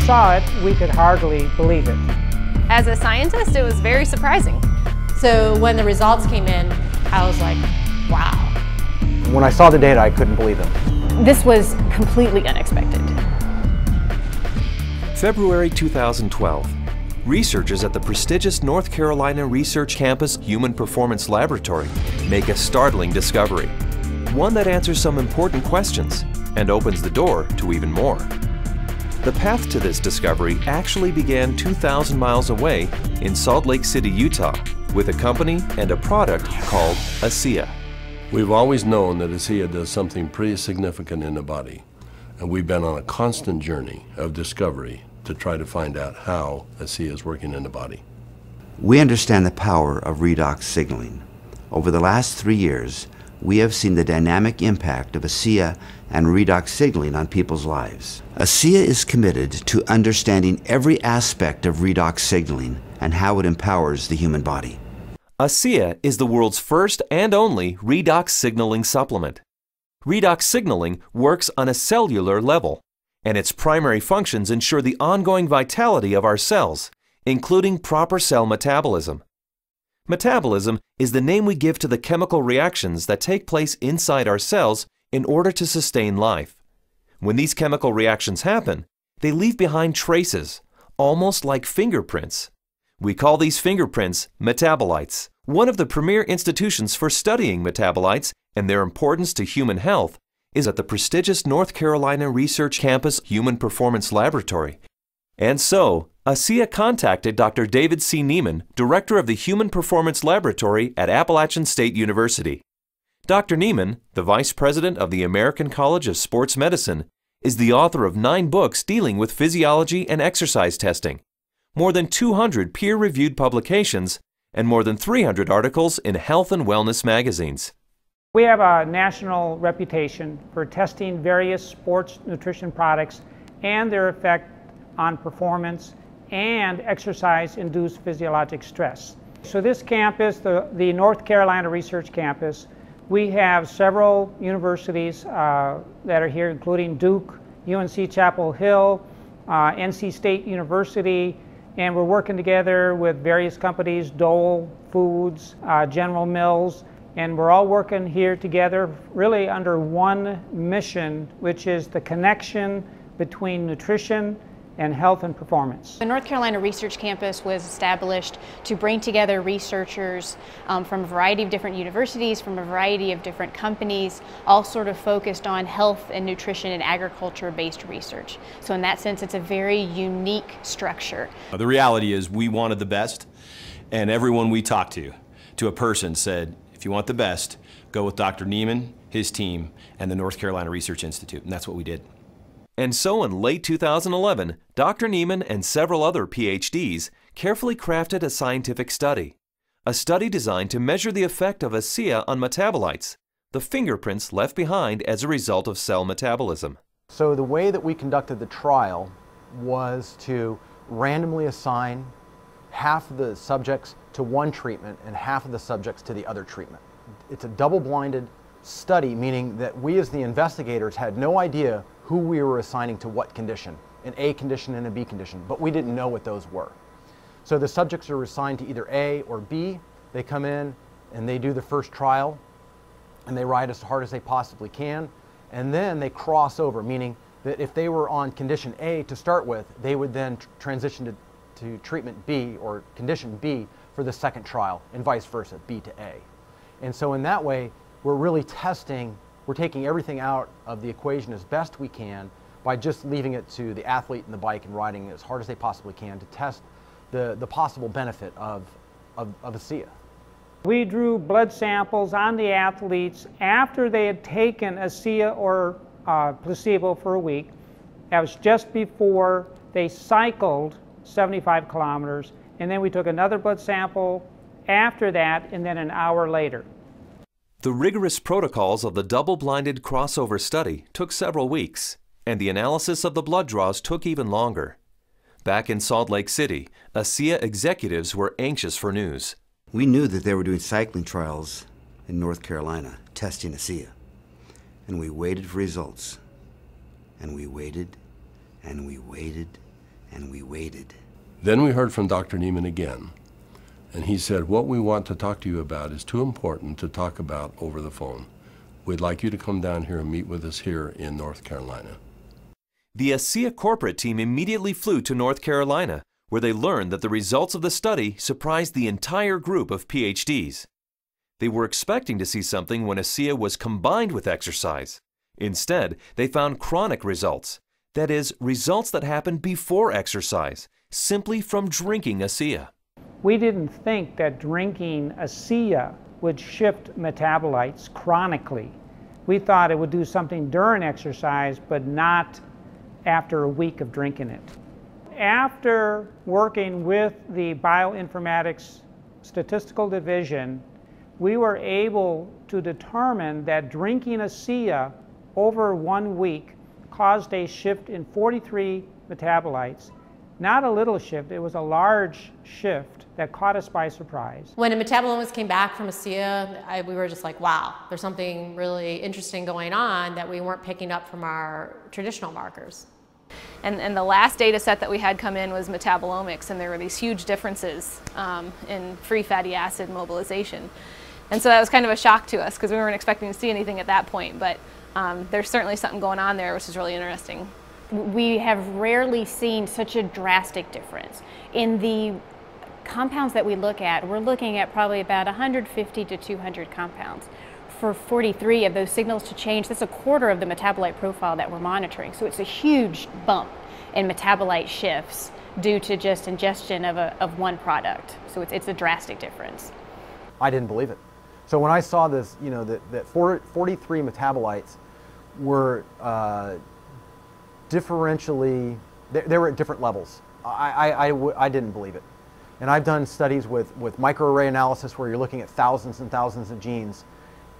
saw it, we could hardly believe it. As a scientist, it was very surprising. So when the results came in, I was like, wow. When I saw the data, I couldn't believe it. This was completely unexpected. February 2012. Researchers at the prestigious North Carolina Research Campus Human Performance Laboratory make a startling discovery. One that answers some important questions and opens the door to even more. The path to this discovery actually began 2,000 miles away in Salt Lake City, Utah, with a company and a product called ASEA. We've always known that ASEA does something pretty significant in the body, and we've been on a constant journey of discovery to try to find out how ASEA is working in the body. We understand the power of redox signaling. Over the last 3 years, we have seen the dynamic impact of ASEA and redox signaling on people's lives. ASEA is committed to understanding every aspect of redox signaling and how it empowers the human body. ASEA is the world's first and only redox signaling supplement. Redox signaling works on a cellular level, and its primary functions ensure the ongoing vitality of our cells, including proper cell metabolism. Metabolism is the name we give to the chemical reactions that take place inside our cells in order to sustain life. When these chemical reactions happen, they leave behind traces, almost like fingerprints. We call these fingerprints metabolites. One of the premier institutions for studying metabolites and their importance to human health is at the prestigious North Carolina Research Campus Human Performance Laboratory. And so, ASEA contacted Dr. David C. Neiman, director of the Human Performance Laboratory at Appalachian State University. Dr. Neiman, the vice president of the American College of Sports Medicine, is the author of 9 books dealing with physiology and exercise testing, more than 200 peer-reviewed publications, and more than 300 articles in health and wellness magazines. We have a national reputation for testing various sports nutrition products and their effect on performance and exercise-induced physiologic stress. So this campus, the North Carolina Research Campus, we have several universities that are here, including Duke, UNC Chapel Hill, NC State University, and we're working together with various companies, Dole Foods, General Mills, and we're all working here together really under one mission, which is the connection between nutrition and health and performance. The North Carolina Research Campus was established to bring together researchers from a variety of different universities, from a variety of different companies, all sort of focused on health and nutrition and agriculture-based research. So in that sense, it's a very unique structure. The reality is we wanted the best, and everyone we talked to a person said, if you want the best, go with Dr. Neiman, his team, and the North Carolina Research Institute, and that's what we did. And so in late 2011, Dr. Neiman and several other PhDs carefully crafted a scientific study. A study designed to measure the effect of ASEA on metabolites, the fingerprints left behind as a result of cell metabolism. So the way that we conducted the trial was to randomly assign half of the subjects to one treatment and half of the subjects to the other treatment. It's a double-blinded study, meaning that we as the investigators had no idea who we were assigning to what condition, an A condition and a B condition, but we didn't know what those were. So the subjects are assigned to either A or B. They come in and they do the first trial and they ride as hard as they possibly can, and then they cross over, meaning that if they were on condition A to start with, they would then transition to treatment B or condition B for the second trial, and vice versa, B to A. And so in that way, we're really testing, we're taking everything out of the equation as best we can by just leaving it to the athlete and the bike and riding as hard as they possibly can to test the possible benefit of ASEA. We drew blood samples on the athletes after they had taken ASEA or placebo for a week. That was just before they cycled 75 kilometers, and then we took another blood sample after that, and then an hour later. The rigorous protocols of the double-blinded crossover study took several weeks, and the analysis of the blood draws took even longer. Back in Salt Lake City, ASEA executives were anxious for news. We knew that they were doing cycling trials in North Carolina, testing ASEA. And we waited for results. And we waited, and we waited, and we waited. Then we heard from Dr. Neiman again, and he said, what we want to talk to you about is too important to talk about over the phone. We'd like you to come down here and meet with us here in North Carolina. The ASEA corporate team immediately flew to North Carolina, where they learned that the results of the study surprised the entire group of PhDs. They were expecting to see something when ASEA was combined with exercise. Instead, they found chronic results. That is, results that happen before exercise, simply from drinking ASEA. We didn't think that drinking ASEA would shift metabolites chronically. We thought it would do something during exercise, but not after a week of drinking it. After working with the bioinformatics statistical division, we were able to determine that drinking ASEA over 1 week caused a shift in 43 metabolites. Not a little shift, it was a large shift that caught us by surprise. When the metabolomics came back from ASEA, we were just like, wow, there's something really interesting going on that we weren't picking up from our traditional markers. And the last data set that we had come in was metabolomics, and there were these huge differences in free fatty acid mobilization. And so that was kind of a shock to us because we weren't expecting to see anything at that point, but there's certainly something going on there which is really interesting. We have rarely seen such a drastic difference. In the compounds that we look at, we're looking at probably about 150 to 200 compounds. For 43 of those signals to change, that's a quarter of the metabolite profile that we're monitoring. So it's a huge bump in metabolite shifts due to just ingestion of one product. So it's a drastic difference. I didn't believe it. So when I saw this, you know, that 43 metabolites were differentially, they were at different levels. I didn't believe it. And I've done studies with microarray analysis where you're looking at thousands and thousands of genes,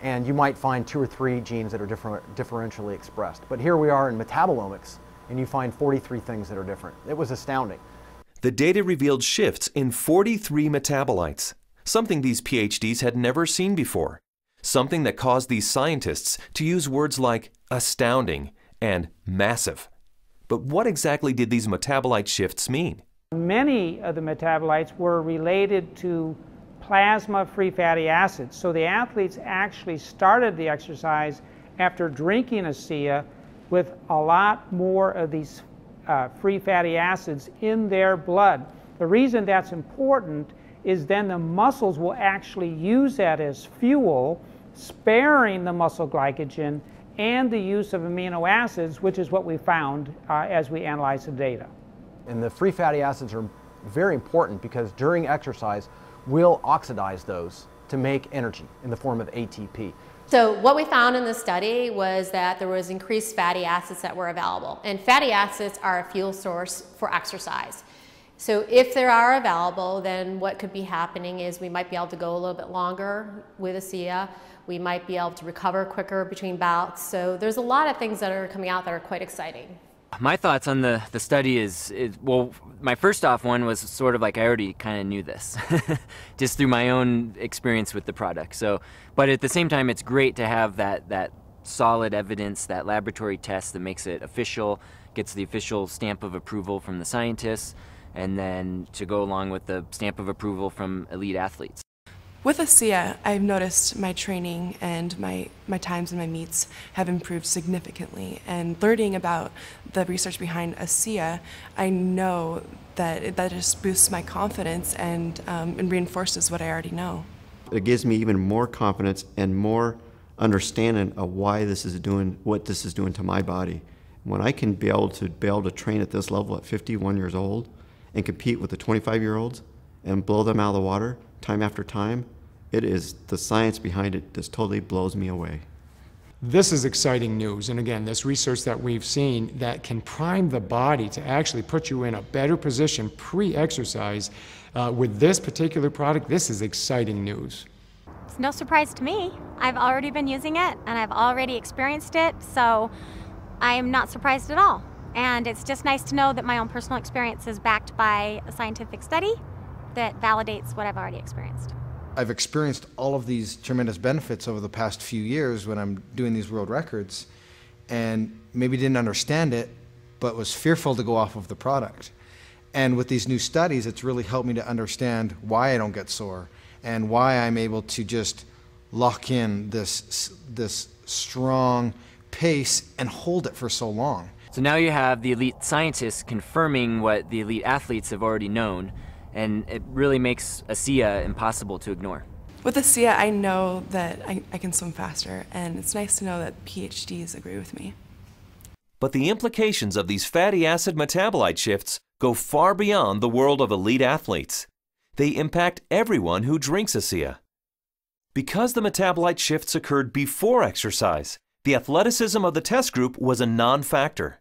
and you might find 2 or 3 genes that are differentially expressed. But here we are in metabolomics, and you find 43 things that are different. It was astounding. The data revealed shifts in 43 metabolites, something these PhDs had never seen before, something that caused these scientists to use words like astounding and massive. But what exactly did these metabolite shifts mean? Many of the metabolites were related to plasma free fatty acids. So the athletes actually started the exercise after drinking ASEA with a lot more of these free fatty acids in their blood. The reason that's important is then the muscles will actually use that as fuel, sparing the muscle glycogen and the use of amino acids, which is what we found as we analyzed the data. And the free fatty acids are very important because during exercise, we'll oxidize those to make energy in the form of ATP. So what we found in the study was that there was increased fatty acids that were available. And fatty acids are a fuel source for exercise. So if they are available, then what could be happening is we might be able to go a little bit longer with ASEA. We might be able to recover quicker between bouts. So there's a lot of things that are coming out that are quite exciting. My thoughts on the study is, well, my first off one was sort of like I already kind of knew this, just through my own experience with the product. So, but at the same time, it's great to have that solid evidence, that laboratory test that makes it official, gets the official stamp of approval from the scientists, and then to go along with the stamp of approval from elite athletes. With ASEA, I've noticed my training and my times and my meets have improved significantly. And learning about the research behind ASEA, I know that that just boosts my confidence and reinforces what I already know. It gives me even more confidence and more understanding of why this is doing, what this is doing to my body. When I can be able to train at this level at 51 years old and compete with the 25-year-olds and blow them out of the water time after time, it is the science behind it just totally blows me away. This is exciting news, and again, this research that we've seen that can prime the body to actually put you in a better position pre-exercise with this particular product, this is exciting news. It's no surprise to me. I've already been using it and I've already experienced it, so I am not surprised at all. And it's just nice to know that my own personal experience is backed by a scientific study that validates what I've already experienced. I've experienced all of these tremendous benefits over the past few years when I'm doing these world records, and maybe didn't understand it, but was fearful to go off of the product. And with these new studies, it's really helped me to understand why I don't get sore and why I'm able to just lock in this strong pace and hold it for so long. So now you have the elite scientists confirming what the elite athletes have already known, and it really makes ASEA impossible to ignore. With ASEA, I know that I can swim faster, and it's nice to know that PhDs agree with me. But the implications of these fatty acid metabolite shifts go far beyond the world of elite athletes. They impact everyone who drinks ASEA. Because the metabolite shifts occurred before exercise, the athleticism of the test group was a non-factor.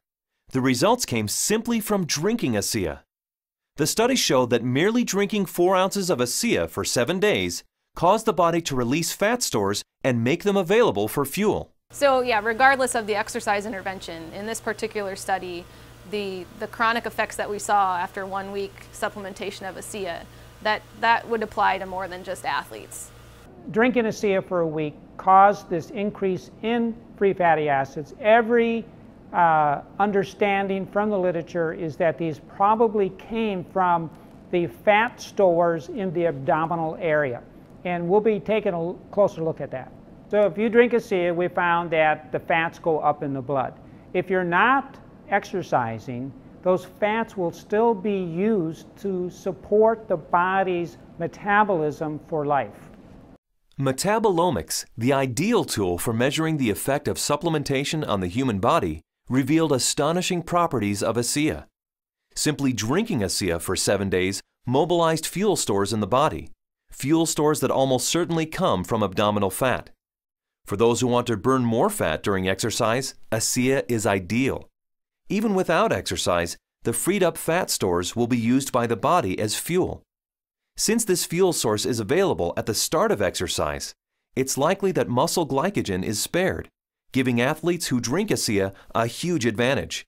The results came simply from drinking ASEA. The study showed that merely drinking 4 ounces of ASEA for 7 days caused the body to release fat stores and make them available for fuel. So yeah, regardless of the exercise intervention, in this particular study, the chronic effects that we saw after 1 week supplementation of ASEA, that would apply to more than just athletes. Drinking ASEA for a week caused this increase in free fatty acids. Every understanding from the literature is that these probably came from the fat stores in the abdominal area. And we'll be taking a closer look at that. So if you drink ASEA, we found that the fats go up in the blood. If you're not exercising, those fats will still be used to support the body's metabolism for life. Metabolomics, the ideal tool for measuring the effect of supplementation on the human body, revealed astonishing properties of ASEA. Simply drinking ASEA for 7 days mobilized fuel stores in the body, fuel stores that almost certainly come from abdominal fat. For those who want to burn more fat during exercise, ASEA is ideal. Even without exercise, the freed up fat stores will be used by the body as fuel. Since this fuel source is available at the start of exercise, it's likely that muscle glycogen is spared, giving athletes who drink ASEA a huge advantage.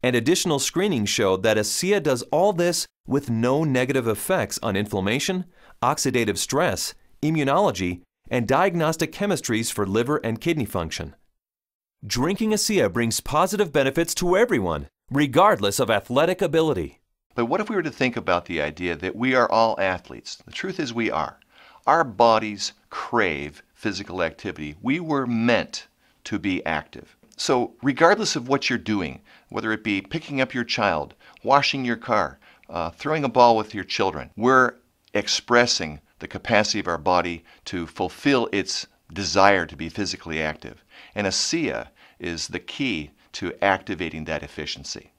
And additional screening showed that ASEA does all this with no negative effects on inflammation, oxidative stress, immunology, and diagnostic chemistries for liver and kidney function. Drinking ASEA brings positive benefits to everyone, regardless of athletic ability. But what if we were to think about the idea that we are all athletes? The truth is we are. Our bodies crave physical activity. We were meant to be active. So regardless of what you're doing, whether it be picking up your child, washing your car, throwing a ball with your children, we're expressing the capacity of our body to fulfill its desire to be physically active. And ASEA is the key to activating that efficiency.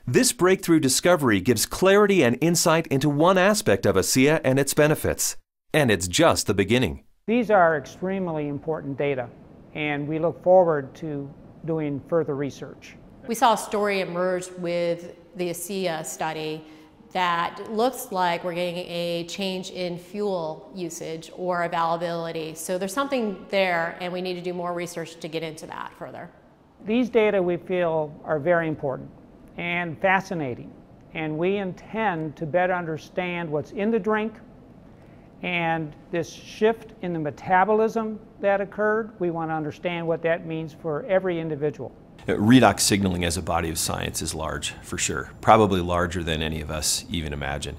This breakthrough discovery gives clarity and insight into one aspect of ASEA and its benefits. And it's just the beginning. These are extremely important data, and we look forward to doing further research. We saw a story emerge with the ASEA study that looks like we're getting a change in fuel usage or availability. So there's something there, and we need to do more research to get into that further. These data we feel are very important and fascinating, and we intend to better understand what's in the drink and this shift in the metabolism that occurred. We want to understand what that means for every individual. Redox signaling as a body of science is large, for sure. Probably larger than any of us even imagine.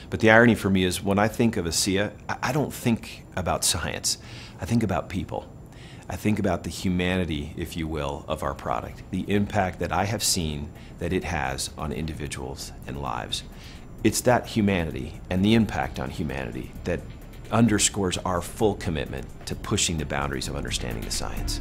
But the irony for me is when I think of ASEA, I don't think about science. I think about people. I think about the humanity, if you will, of our product, the impact that I have seen that it has on individuals and lives. It's that humanity and the impact on humanity that underscores our full commitment to pushing the boundaries of understanding the science.